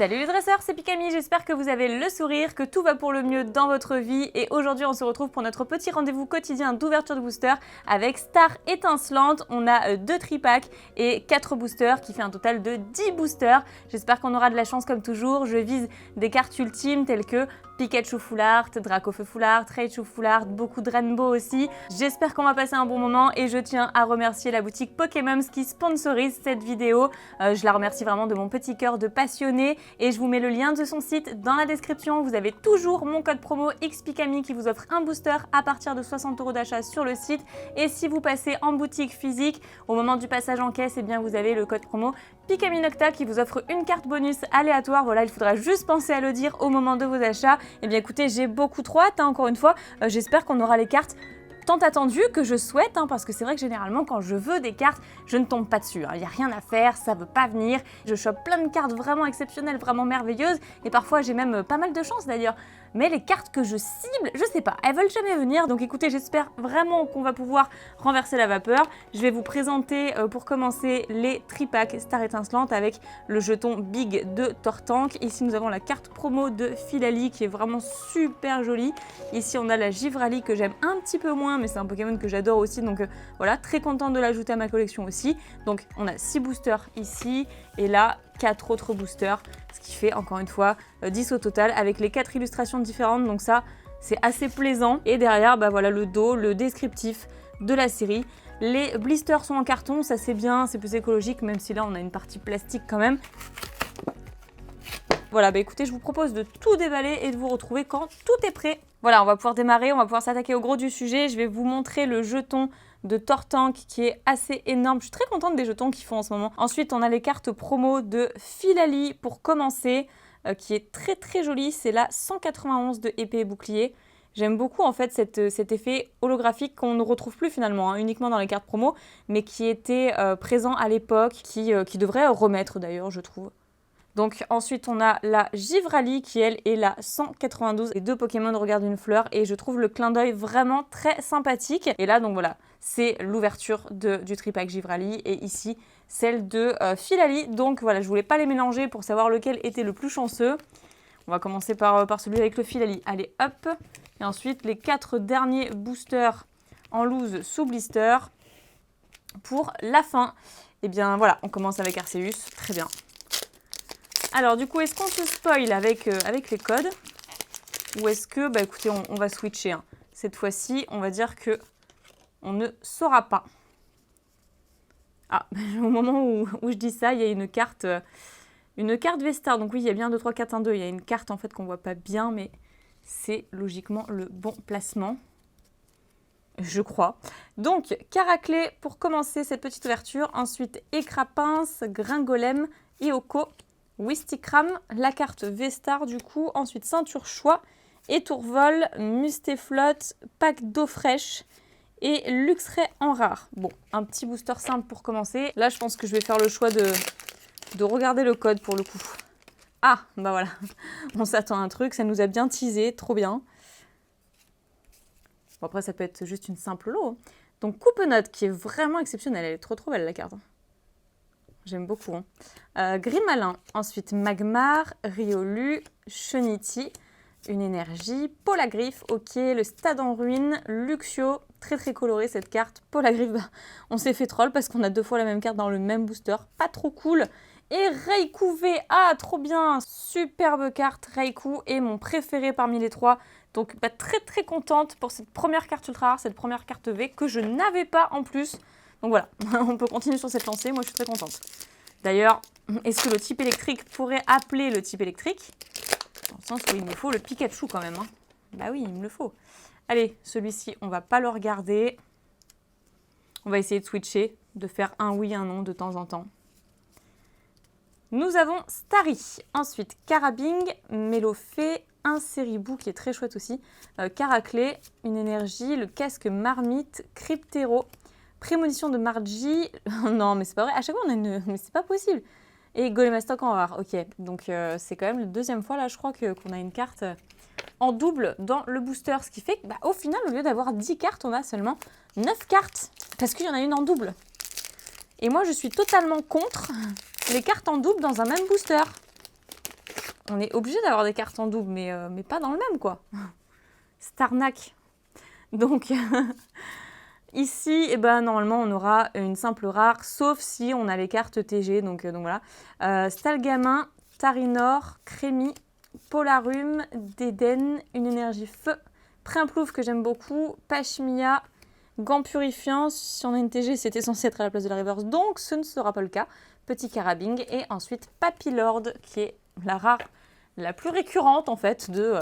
Salut les dresseurs, c'est Pikami, j'espère que vous avez le sourire, que tout va pour le mieux dans votre vie et aujourd'hui on se retrouve pour notre petit rendez-vous quotidien d'ouverture de booster avec Star étincelante. On a 2 tripacks et 4 boosters qui fait un total de 10 boosters. J'espère qu'on aura de la chance comme toujours. Je vise des cartes ultimes telles que Pikachu Full Art, Dracofeu Full Art, Raichu Full Art, beaucoup de Rainbow aussi. J'espère qu'on va passer un bon moment et je tiens à remercier la boutique Pokémon qui sponsorise cette vidéo. Je la remercie vraiment de mon petit cœur de passionné et je vous mets le lien de son site dans la description. Vous avez toujours mon code promo XPikami qui vous offre un booster à partir de 60 € d'achat sur le site. Et si vous passez en boutique physique, au moment du passage en caisse, eh bien vous avez le code promo Pikami Nocta qui vous offre une carte bonus aléatoire. Voilà, il faudra juste penser à le dire au moment de vos achats. Eh bien écoutez, j'ai beaucoup trop hâte, encore une fois. J'espère qu'on aura les cartes tant attendues que je souhaite, parce que c'est vrai que généralement quand je veux des cartes, je ne tombe pas dessus. Il n'y a rien à faire, ça veut pas venir. Je chope plein de cartes vraiment exceptionnelles, vraiment merveilleuses et parfois j'ai même pas mal de chance d'ailleurs. Mais les cartes que je cible, je sais pas, elles veulent jamais venir. Donc écoutez, j'espère vraiment qu'on va pouvoir renverser la vapeur. Je vais vous présenter pour commencer les tripacks Star étincelante avec le jeton Big de Tortank. Ici nous avons la carte promo de Filali qui est vraiment super jolie. Ici on a la Givrali que j'aime un petit peu moins, mais c'est un Pokémon que j'adore aussi. Donc voilà, très contente de l'ajouter à ma collection aussi. Donc on a 6 boosters ici et là 4 autres boosters, ce qui fait encore une fois 10 au total avec les 4 illustrations différentes, donc ça c'est assez plaisant. Et derrière bah voilà le dos, le descriptif de la série. Les blisters sont en carton, ça c'est bien, c'est plus écologique même si là on a une partie plastique quand même. Voilà, bah écoutez, je vous propose de tout déballer et de vous retrouver quand tout est prêt. Voilà, on va pouvoir démarrer, on va pouvoir s'attaquer au gros du sujet. Je vais vous montrer le jeton de Tortank qui est assez énorme. Je suis très contente des jetons qu'ils font en ce moment. Ensuite, on a les cartes promo de Filali pour commencer, qui est très très jolie. C'est la 191 de épée et bouclier. J'aime beaucoup en fait cet effet holographique qu'on ne retrouve plus finalement, uniquement dans les cartes promo, mais qui était présent à l'époque, qui devrait remettre d'ailleurs, je trouve. Donc ensuite on a la Givrali qui elle est la 192. Les 2 Pokémon regardent une fleur et je trouve le clin d'œil vraiment très sympathique. Et là donc voilà, c'est l'ouverture du tripack Givrali et ici celle de Filali. Donc voilà, je voulais pas les mélanger pour savoir lequel était le plus chanceux. On va commencer par celui avec le Filali. Allez hop. Et ensuite les 4 derniers boosters en loose sous blister pour la fin. Et bien voilà, on commence avec Arceus, très bien. Alors du coup, est-ce qu'on se spoil avec les codes ou est-ce que, bah écoutez, on va switcher. Cette fois-ci, on va dire que on ne saura pas. Ah, au moment où je dis ça, il y a une carte Vestar. Donc oui, il y a bien 2, 3, 4, 1, 2. Il y a une carte en fait qu'on voit pas bien, mais c'est logiquement le bon placement. Je crois. Donc, Caraclé pour commencer cette petite ouverture. Ensuite, Écrapince, Gringolem, Eoko, Wistikram, la carte Vestar du coup, ensuite Ceinture Choix, Étourvol, Mustéflotte, pack d'eau fraîche et Luxray en rare. Bon, un petit booster simple pour commencer. Là, je pense que je vais faire le choix de regarder le code pour le coup. Ah, bah voilà, on s'attend à un truc, ça nous a bien teasé, trop bien. Bon, après, ça peut être juste une simple lot. Donc, Coupe-Note qui est vraiment exceptionnelle, elle est trop belle la carte. J'aime beaucoup. Grimalin, ensuite Magmar, Riolu, Cheniti, une énergie, Polagriffe, ok, le Stade en ruine, Luxio, très coloré cette carte. Polagriffe, bah, on s'est fait troll parce qu'on a 2 fois la même carte dans le même booster, pas trop cool. Et Raikou V, ah trop bien, superbe carte, Raikou est mon préféré parmi les 3. Donc bah, très contente pour cette première carte ultra rare, cette première carte V que je n'avais pas en plus. Donc voilà, on peut continuer sur cette lancée, moi je suis très contente. D'ailleurs, est-ce que le type électrique pourrait appeler le type électrique? Dans le sens où il me faut le Pikachu quand même. Bah oui, il me le faut. Allez, celui-ci, on va pas le regarder. On va essayer de switcher, de faire un oui, un non de temps en temps. Nous avons Starry. Ensuite, Carabing, Mélofée, un Ceribou qui est très chouette aussi. Caraclé, une énergie, le casque Marmite, Cryptero. Prémonition de Margie. Non, mais c'est pas vrai. À chaque fois, on a une... Mais c'est pas possible. Et Golemastoc en rare. Ok, donc c'est quand même la 2e fois, là, je crois, qu'on a une carte en double dans le booster. Ce qui fait que, bah, au final, au lieu d'avoir 10 cartes, on a seulement 9 cartes. Parce qu'il y en a une en double. Et moi, je suis totalement contre les cartes en double dans un même booster. On est obligé d'avoir des cartes en double, mais pas dans le même, quoi. Starnac. Donc, ici, eh ben, normalement, on aura une simple rare, sauf si on a les cartes TG. Donc voilà. Stalgamin, Tarinor, Crémi, Polarum, Déden, une énergie feu, Primplouf que j'aime beaucoup, Pashmia, Gant purifiant. Si on a une TG, c'était censé être à la place de la reverse, donc ce ne sera pas le cas. Petit Carabing et ensuite Papillord qui est la rare la plus récurrente en fait de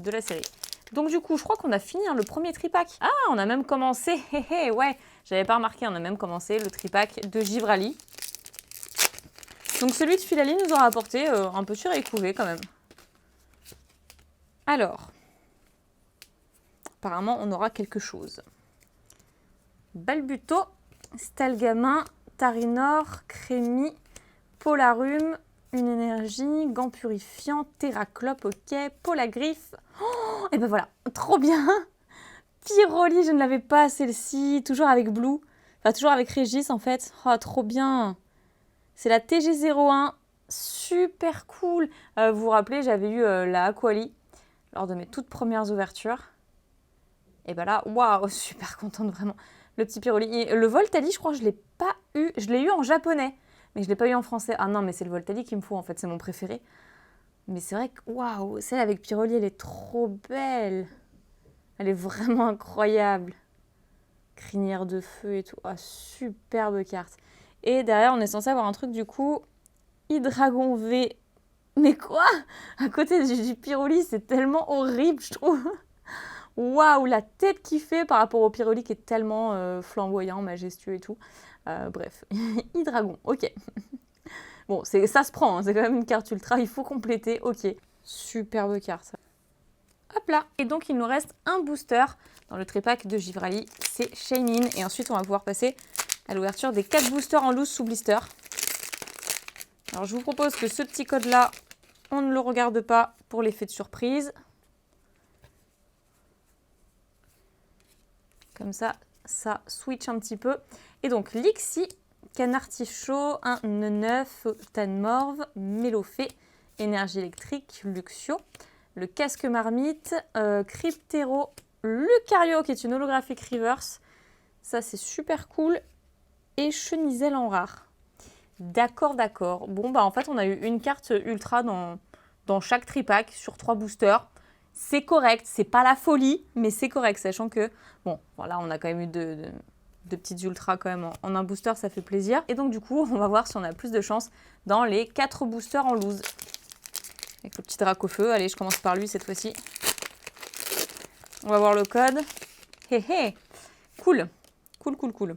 la série. Donc du coup, je crois qu'on a fini le premier tripack. Ah, on a même commencé, ouais, j'avais pas remarqué, on a même commencé le tripack de Givrali. Donc celui de Filali nous aura apporté un petit récouvé quand même. Alors, apparemment, on aura quelque chose. Balbuto, Stalgamin, Tarinor, Crémi, Polarum, une énergie, Gant purifiant, Terraclope, ok, Polagriffe. Oh, et ben voilà, trop bien. Pyroli, je ne l'avais pas celle-ci, toujours avec Blue, enfin toujours avec Régis en fait. Oh, trop bien. C'est la TG01, super cool. Vous vous rappelez, j'avais eu la Aquali lors de mes toutes premières ouvertures. Et ben là, waouh, super contente vraiment. Le petit Pyroli. Le Voltali, je crois que je ne l'ai pas eu. Je l'ai eu en japonais, mais je ne l'ai pas eu en français. Ah non, mais c'est le Voltali qu'il me faut en fait, c'est mon préféré. Mais c'est vrai que, waouh, celle avec Pyroli, elle est trop belle. Elle est vraiment incroyable. Crinière de feu et tout. Ah, superbe carte. Et derrière, on est censé avoir un truc du coup. Hydragon V. Mais quoi? À côté du Pyroli, c'est tellement horrible, je trouve. Waouh, la tête qu'il fait par rapport au Pyroli qui est tellement flamboyant, majestueux et tout. Bref, Hydragon, ok. Bon, ça se prend, hein, c'est quand même une carte ultra, il faut compléter, ok. Superbe carte. Hop là. Et donc, il nous reste un booster dans le tripack de Givrali, c'est Shaymin. Et ensuite, on va pouvoir passer à l'ouverture des 4 boosters en loose sous blister. Alors, je vous propose que ce petit code-là, on ne le regarde pas pour l'effet de surprise. Comme ça, ça switch un petit peu. Et donc, Lixi, Canartichaud, un neuf, Tanmorve, Mélofée, Énergie électrique, Luxio, le casque marmite, Cryptero, Lucario qui est une holographique reverse. Ça, c'est super cool. Et Chenisel en rare. D'accord, d'accord. Bon, bah en fait, on a eu une carte ultra dans chaque tripack sur 3 boosters. C'est correct, c'est pas la folie, mais c'est correct, sachant que, bon, voilà, on a quand même eu de petites ultras quand même en un booster, ça fait plaisir. Et donc, du coup, on va voir si on a plus de chance dans les 4 boosters en loose. Avec le petit Dracofeu. Allez, je commence par lui cette fois-ci. On va voir le code. Hé hé. Cool. Cool, cool, cool.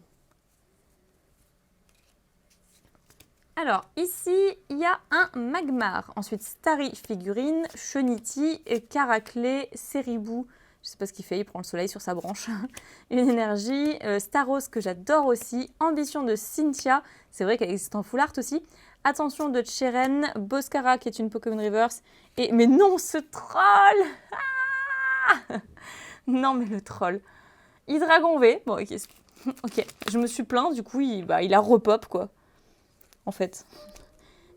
Alors, ici, il y a un Magmar. Ensuite, Starry figurine, Cheniti, Caraclé, Ceribou. Je sais pas ce qu'il fait, il prend le soleil sur sa branche. Une énergie. Staros, que j'adore aussi. Ambition de Cynthia. C'est vrai qu'elle existe en full art aussi. Attention de Cheren. Boscara, qui est une Pokémon Reverse. Et... Mais non, ce troll ah non, mais le troll. Hydragon V. Bon, ok. Ok, je me suis plaint, du coup, il a repop, quoi. En fait.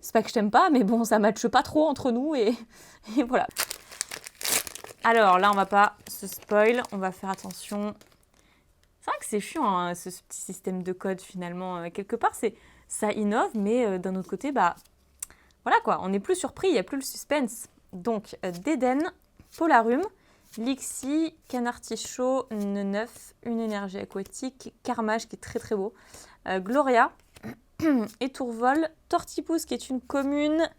C'est pas que je t'aime pas, mais bon, ça matche pas trop entre nous et voilà. Alors là, on va pas se spoil, on va faire attention. C'est vrai que c'est chiant, hein, ce petit système de code finalement. Quelque part, ça innove, mais d'un autre côté, bah voilà quoi, on n'est plus surpris, il n'y a plus le suspense. Donc, Déden, Polarum, Lixi, Canartichaud, Neuf, une énergie aquatique, Carmage qui est très très beau, Gloria, Étourvol, Tortipousse qui est une commune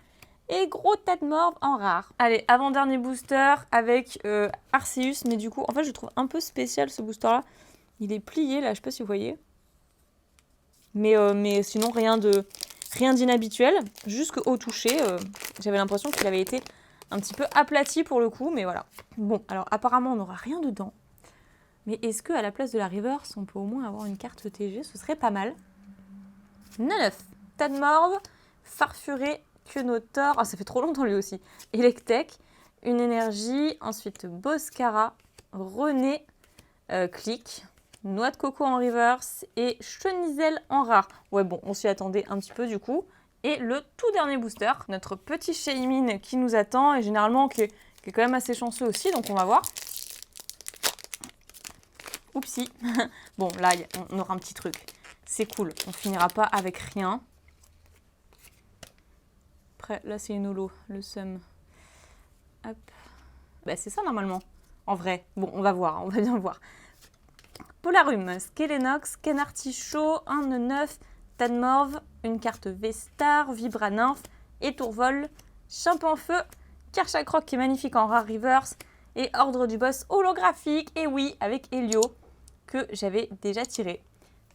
et gros Tadmorve en rare. Allez, avant-dernier booster avec Arceus, mais du coup, en fait, je trouve un peu spécial ce booster-là. Il est plié, là, je sais pas si vous voyez. Mais sinon, rien d'inhabituel. Juste qu'au toucher, j'avais l'impression qu'il avait été un petit peu aplati pour le coup, mais voilà. Bon, alors apparemment, on n'aura rien dedans. Mais est-ce qu'à la place de la reverse, on peut au moins avoir une carte TG? Ce serait pas mal. 9, Tadmorve, Farfuré, Quenotor, ah ça fait trop longtemps lui aussi, Electek, une énergie, ensuite Boscara, René, Click, Noix de coco en reverse et Chenisel en rare. Ouais bon, on s'y attendait un petit peu du coup. Et le tout dernier booster, notre petit Shaymin qui nous attend et généralement qui est quand même assez chanceux aussi, donc on va voir. Oupsie. Bon, là, on aura un petit truc. C'est cool, on finira pas avec rien. Après, là, c'est une holo, le seum. Hop. Bah, c'est ça, normalement. En vrai. Bon, on va voir, on va bien voir. Polarum, Skelenox, Kenartichaud, un nœud 9, Tanmorve, une carte V-Star, Vibranymph, Étourvol, Chimpanfeu, Karchakroc qui est magnifique en rare reverse, et Ordre du Boss holographique, et oui, avec Helio, que j'avais déjà tiré.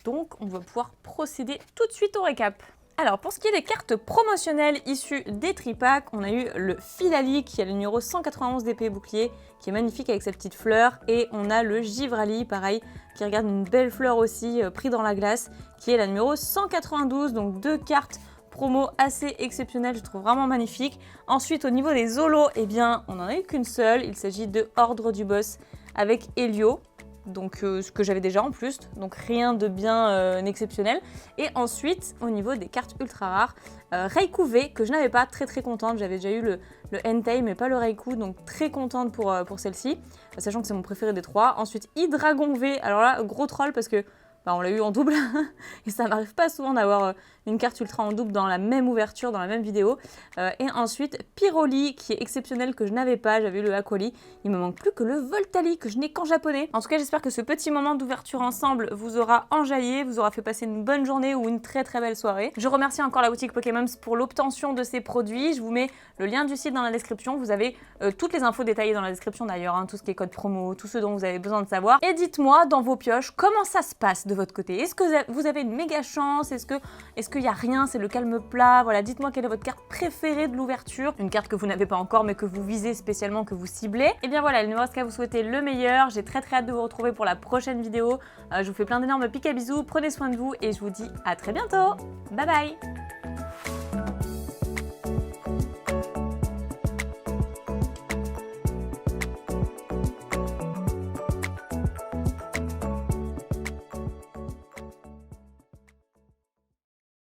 Donc, on va pouvoir procéder tout de suite au récap. Alors, pour ce qui est des cartes promotionnelles issues des tripacks, on a eu le Philali qui a le numéro 191 d'épée bouclier, qui est magnifique avec sa petite fleur, et on a le Givrali, pareil, qui regarde une belle fleur aussi, pris dans la glace, qui est la numéro 192, donc 2 cartes promo assez exceptionnelles, je trouve vraiment magnifique. Ensuite, au niveau des holos, eh bien, on n'en a eu qu'une seule, il s'agit de Ordre du Boss avec Helio. Donc ce que j'avais déjà en plus, donc rien de bien exceptionnel. Et ensuite, au niveau des cartes ultra rares, Raikou V, que je n'avais pas, très contente, j'avais déjà eu le Entei, mais pas le Raikou, donc très contente pour celle-ci, sachant que c'est mon préféré des 3. Ensuite, Hydreigon V, alors là, gros troll parce que on l'a eu en double, et ça m'arrive pas souvent d'avoir une carte ultra en double dans la même ouverture, dans la même vidéo. Et ensuite, Pyroli, qui est exceptionnel, que je n'avais pas, j'avais eu le Aquali. Il me manque plus que le Voltali, que je n'ai qu'en japonais. En tout cas, j'espère que ce petit moment d'ouverture ensemble vous aura enjaillé, vous aura fait passer une bonne journée ou une très belle soirée. Je remercie encore la boutique Pokémon pour l'obtention de ces produits. Je vous mets le lien du site dans la description. Vous avez toutes les infos détaillées dans la description d'ailleurs, hein, tout ce qui est code promo, tout ce dont vous avez besoin de savoir. Et dites-moi dans vos pioches comment ça se passe de votre côté. Est-ce que vous avez une méga chance? Est-ce qu'il n'y a rien? C'est le calme plat? Voilà, dites-moi quelle est votre carte préférée de l'ouverture. Une carte que vous n'avez pas encore mais que vous visez spécialement, que vous ciblez. Et bien voilà, il ne me reste qu'à vous souhaiter le meilleur. J'ai très hâte de vous retrouver pour la prochaine vidéo. Je vous fais plein d'énormes pics à bisous. Prenez soin de vous et je vous dis à très bientôt. Bye bye.